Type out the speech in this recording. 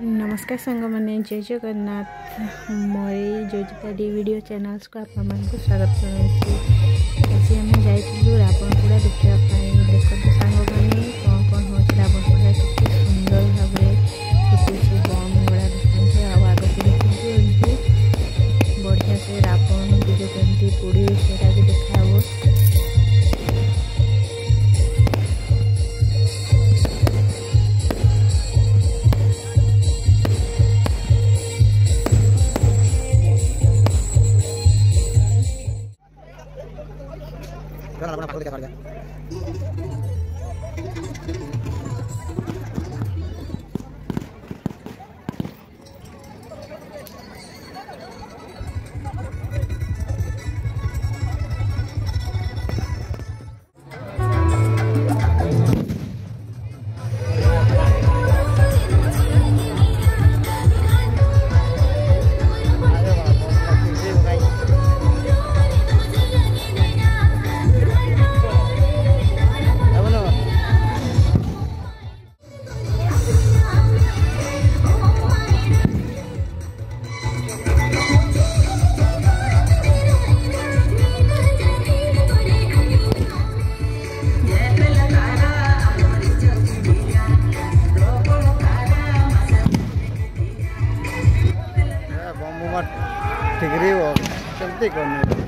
नमस्कार सांग मैंने जय जगन्नाथ मोरी जोजिता डी वीडियो चैनल्स को आप स्वागत करुँगी। आज आम जाइलु रावणपोड़ा देखा देखते सांग मैंने कौन कौन हो रावणपोड़ा के सुंदर भाव फुटुची बम गुड़ा देखते आग को देखते बढ़िया से रावण कमी पोड़ी से भी देखा ठिकरी हो चलती कौन